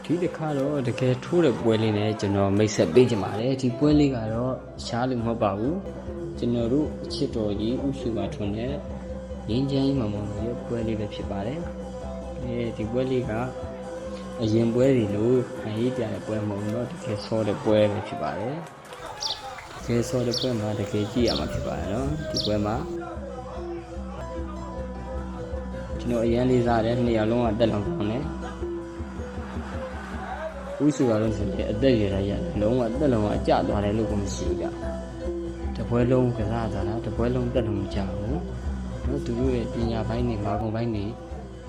ဒီတစ်ခါတော့တကယ်ထိုးတဲ့ပွဲလေးနဲ့ကျွန်တော်မိတ်ဆက်ပေးကြပါတယ်ဒီပွဲလေးကတော့ရှားလို့မဟုတ်ပါဘူးကျွန်တော်တို့အချစ်တော်ကြီးဥစုပါထွန်းတဲ့ငင်းချမ်းကြီးမမောင်ရဲ့ပွဲလေးပဲဖြစ်ပါတယ်ဒီပွဲလေးကအရင်ပွဲတွေလို့ခံရေးပြတဲ့ပွဲမဟုတ်တော့တကယ်ဆောတဲ့ပွဲပဲဖြစ်ပါတယ်တကယ်ဆောတဲ့ပွဲမှာတကယ်ကြည့်ရမှာဖြစ်ပါတယ်နော်ဒီပွဲမှာကျွန်တော်အရင်လေးစားတဲ့နှစ်ယောက်လုံးကတက်လောင်ကောင်းတယ်ဥစုရလုံးဆိုရင်အသက်ရရလုံးဝတက်လုံးအကျသွားတယ်လို့ကိုမရှိဘူးကြတပွဲလုံးကစားတာလားတပွဲလုံးတက်လုံးမကြဘူးနော်သူတို့ရဲ့ပညာပိုင်းတွေမာကုံပိုင်းတွေ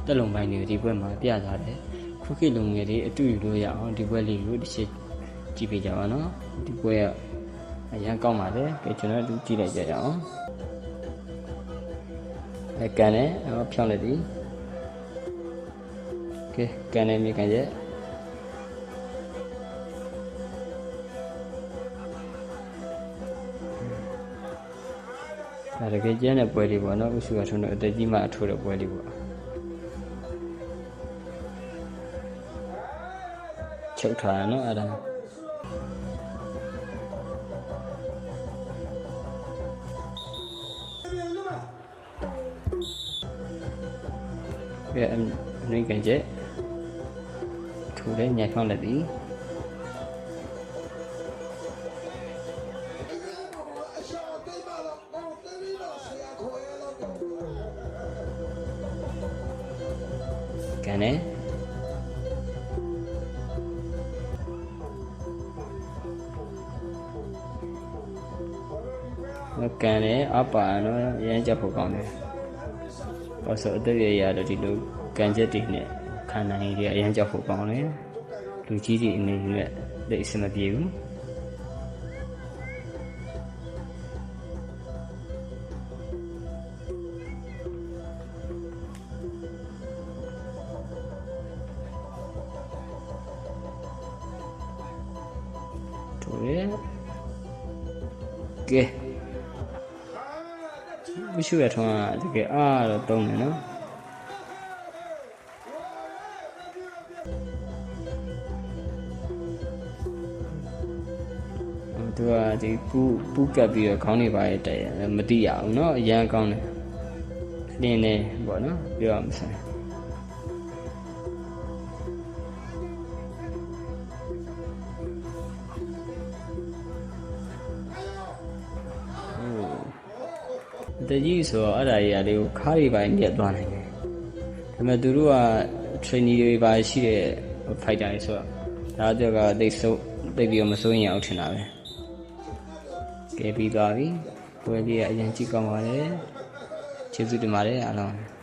တက်လုံးပိုင်းတွေဒီပွဲမှာပြသွားတယ်ခုခေတ်လုံငယ်တွေအတူယူလို့ရအောင်ဒီပွဲလေးကိုတစ်ချက်ကြည့်ပေးကြပါနော်ဒီပွဲကအရင်ကောင်းပါတယ်ကဲကျွန်တော်တို့ကြည့်လိုက်ကြရအောင်ကန်နဲ့ဖြောင်းလိုက်ပြီကဲကန်နဲ့မြေကန်ရဲ့ဒါတကယ်ကျန်းတဲ့ပွဲလေးပေါ့နော်ဥစုကထုံးတော့အသက်ကြီးမှအထိုးတဲ့ပွဲလေးပေါ့ချုပ်ထားရနော်အဲ့ဒါကဲအနေကန်ကျထိုးတဲ့ညှောင်းလက်သည်ကန်နဲ့ကန်နဲ့အပါနော်ရမ်းကြဖို့ကောင်းတယ်ဘာလို့အသက်ရရတော့ဒီလိုကန်ချက်တွေနဲ့ခံနိုင်ရအရမ်းကြဖို့ကောင်းတယ်လူကြီးတွေအနေနဲ့လက်အဆင်မပြေဘူးကဲ不需要穿这个啊，懂了呢。对啊，这不隔壁的康里边的没得呀，喏，一样讲的，连呢，不喏，不要么事。တကြီးဆိုအဲ့ဒါကြီးအလေးကိုခါးတွေပိုင်းပြတ်သွားနိုင်တယ်။ဒါပေမဲ့သူတို့က training တွေပါရှိတဲ့ fighter တွေဆိုတော့ဒါကြောက်ကသိပြီးတော့မစိုးရင်အောင်ထင်တာပဲ။ကဲပြီးသွားပြီ။ပွဲလေးကအရင်ကြည့်ကောင်းပါလေ။ကျေးဇူးတင်ပါတယ်အားလုံး။